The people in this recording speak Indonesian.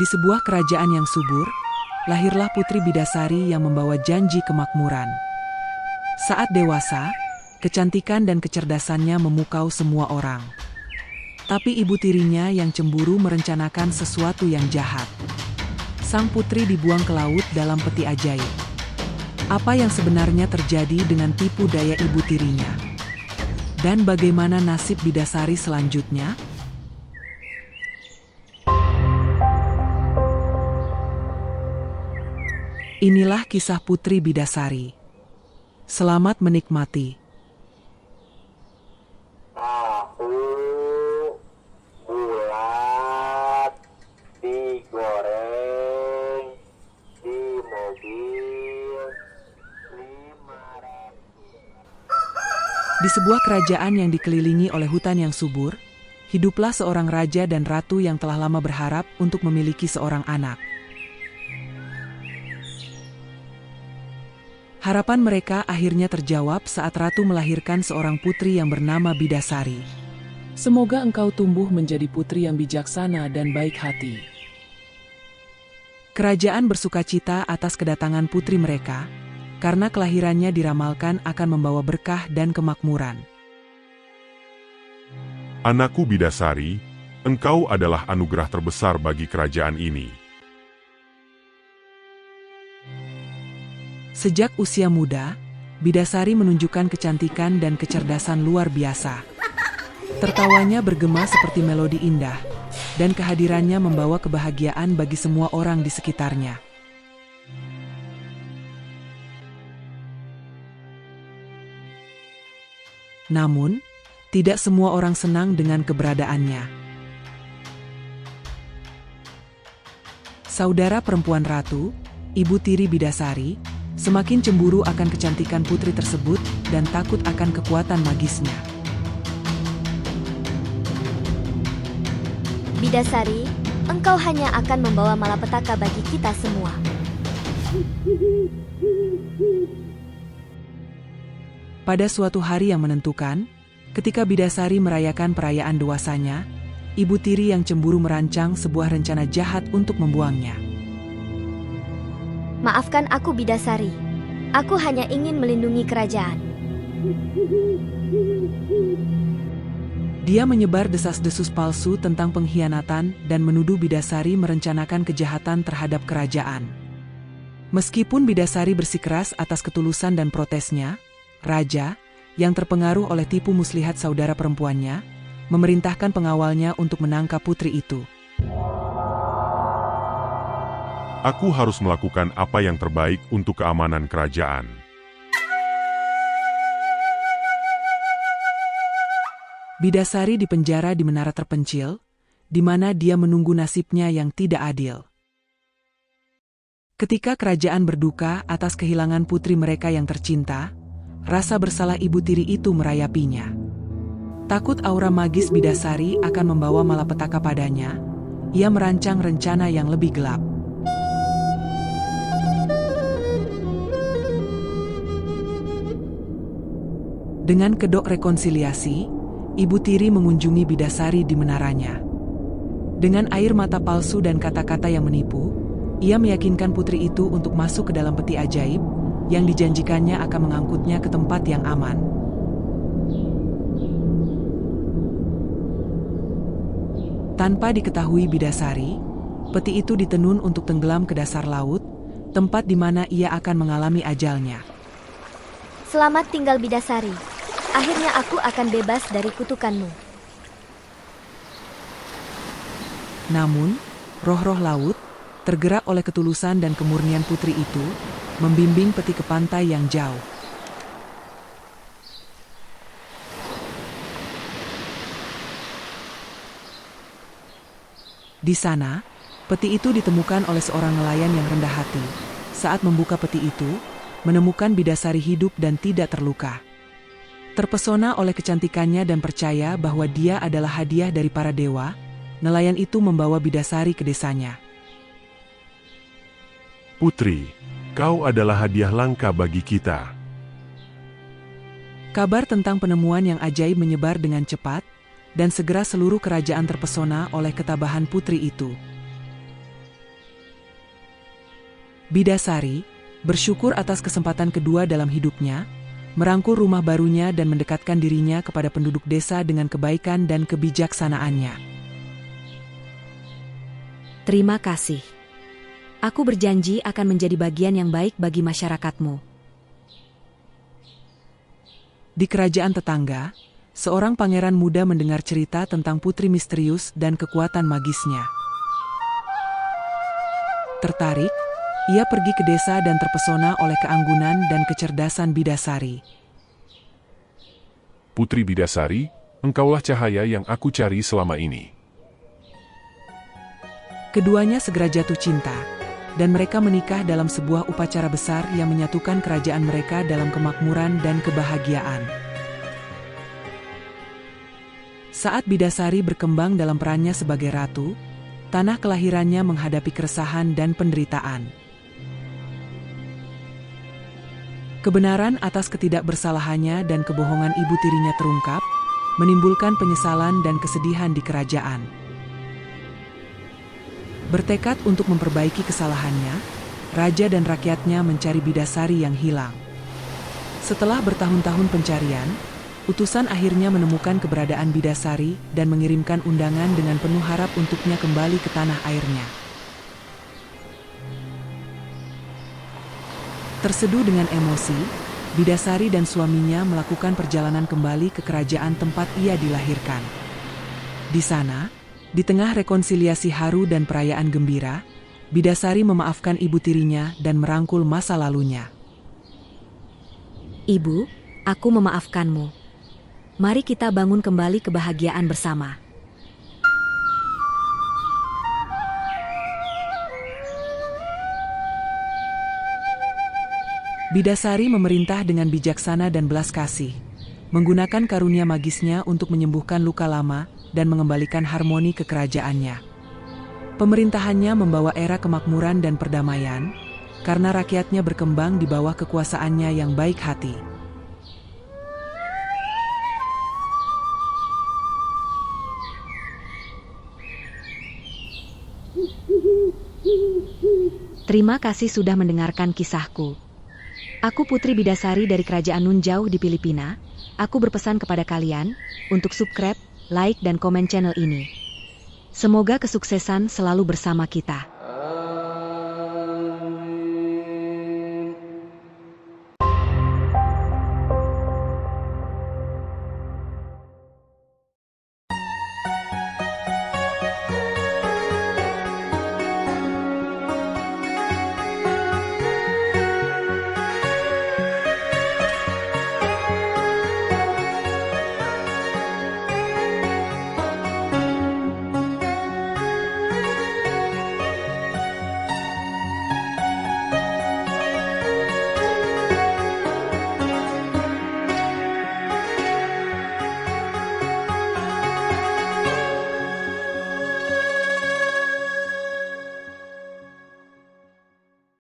Di sebuah kerajaan yang subur, lahirlah Putri Bidasari yang membawa janji kemakmuran. Saat dewasa, kecantikan dan kecerdasannya memukau semua orang. Tapi ibu tirinya yang cemburu merencanakan sesuatu yang jahat. Sang putri dibuang ke laut dalam peti ajaib. Apa yang sebenarnya terjadi dengan tipu daya ibu tirinya? Dan bagaimana nasib Bidasari selanjutnya? Inilah kisah Putri Bidasari. Selamat menikmati. Tahu bulat digoreng di mobil 500. Di sebuah kerajaan yang dikelilingi oleh hutan yang subur, hiduplah seorang raja dan ratu yang telah lama berharap untuk memiliki seorang anak. Harapan mereka akhirnya terjawab saat ratu melahirkan seorang putri yang bernama Bidasari. Semoga engkau tumbuh menjadi putri yang bijaksana dan baik hati. Kerajaan bersukacita atas kedatangan putri mereka, karena kelahirannya diramalkan akan membawa berkah dan kemakmuran. Anakku Bidasari, engkau adalah anugerah terbesar bagi kerajaan ini. Sejak usia muda, Bidasari menunjukkan kecantikan dan kecerdasan luar biasa. Tertawanya bergema seperti melodi indah, dan kehadirannya membawa kebahagiaan bagi semua orang di sekitarnya. Namun, tidak semua orang senang dengan keberadaannya. Saudara perempuan ratu, ibu tiri Bidasari, semakin cemburu akan kecantikan putri tersebut dan takut akan kekuatan magisnya. Bidasari, engkau hanya akan membawa malapetaka bagi kita semua. Pada suatu hari yang menentukan, ketika Bidasari merayakan perayaan dewasanya, ibu tiri yang cemburu merancang sebuah rencana jahat untuk membuangnya. Maafkan aku Bidasari, aku hanya ingin melindungi kerajaan. Dia menyebar desas-desus palsu tentang pengkhianatan dan menuduh Bidasari merencanakan kejahatan terhadap kerajaan. Meskipun Bidasari bersikeras atas ketulusan dan protesnya, raja, yang terpengaruh oleh tipu muslihat saudara perempuannya, memerintahkan pengawalnya untuk menangkap putri itu. Aku harus melakukan apa yang terbaik untuk keamanan kerajaan. Bidasari dipenjara di menara terpencil, di mana dia menunggu nasibnya yang tidak adil. Ketika kerajaan berduka atas kehilangan putri mereka yang tercinta, rasa bersalah ibu tiri itu merayapinya. Takut aura magis Bidasari akan membawa malapetaka padanya, ia merancang rencana yang lebih gelap. Dengan kedok rekonsiliasi, ibu tiri mengunjungi Bidasari di menaranya. Dengan air mata palsu dan kata-kata yang menipu, ia meyakinkan putri itu untuk masuk ke dalam peti ajaib, yang dijanjikannya akan mengangkutnya ke tempat yang aman. Tanpa diketahui Bidasari, peti itu ditenun untuk tenggelam ke dasar laut, tempat di mana ia akan mengalami ajalnya. Selamat tinggal Bidasari, akhirnya aku akan bebas dari kutukanmu. Namun, roh-roh laut, tergerak oleh ketulusan dan kemurnian putri itu, membimbing peti ke pantai yang jauh. Di sana, peti itu ditemukan oleh seorang nelayan yang rendah hati. Saat membuka peti itu, menemukan Bidasari hidup dan tidak terluka. Terpesona oleh kecantikannya dan percaya bahwa dia adalah hadiah dari para dewa, nelayan itu membawa Bidasari ke desanya. Putri, kau adalah hadiah langka bagi kita. Kabar tentang penemuan yang ajaib menyebar dengan cepat, dan segera seluruh kerajaan terpesona oleh ketabahan putri itu. Bidasari bersyukur atas kesempatan kedua dalam hidupnya, merangkul rumah barunya dan mendekatkan dirinya kepada penduduk desa dengan kebaikan dan kebijaksanaannya. Terima kasih. Aku berjanji akan menjadi bagian yang baik bagi masyarakatmu. Di kerajaan tetangga, seorang pangeran muda mendengar cerita tentang putri misterius dan kekuatan magisnya. Tertarik, ia pergi ke desa dan terpesona oleh keanggunan dan kecerdasan Bidasari. Putri Bidasari, engkaulah cahaya yang aku cari selama ini. Keduanya segera jatuh cinta, dan mereka menikah dalam sebuah upacara besar yang menyatukan kerajaan mereka dalam kemakmuran dan kebahagiaan. Saat Bidasari berkembang dalam perannya sebagai ratu, tanah kelahirannya menghadapi keresahan dan penderitaan. Kebenaran atas ketidakbersalahannya dan kebohongan ibu tirinya terungkap, menimbulkan penyesalan dan kesedihan di kerajaan. Bertekad untuk memperbaiki kesalahannya, raja dan rakyatnya mencari Bidasari yang hilang. Setelah bertahun-tahun pencarian, utusan akhirnya menemukan keberadaan Bidasari dan mengirimkan undangan dengan penuh harap untuknya kembali ke tanah airnya. Terseduh dengan emosi, Bidasari dan suaminya melakukan perjalanan kembali ke kerajaan tempat ia dilahirkan. Di sana, di tengah rekonsiliasi haru dan perayaan gembira, Bidasari memaafkan ibu tirinya dan merangkul masa lalunya. Ibu, aku memaafkanmu. Mari kita bangun kembali kebahagiaan bersama. Bidasari memerintah dengan bijaksana dan belas kasih, menggunakan karunia magisnya untuk menyembuhkan luka lama dan mengembalikan harmoni ke kerajaannya. Pemerintahannya membawa era kemakmuran dan perdamaian, karena rakyatnya berkembang di bawah kekuasaannya yang baik hati. Terima kasih sudah mendengarkan kisahku. Aku Putri Bidasari dari Kerajaan Nun Jauh di Filipina. Aku berpesan kepada kalian untuk subscribe, like, dan komen channel ini. Semoga kesuksesan selalu bersama kita.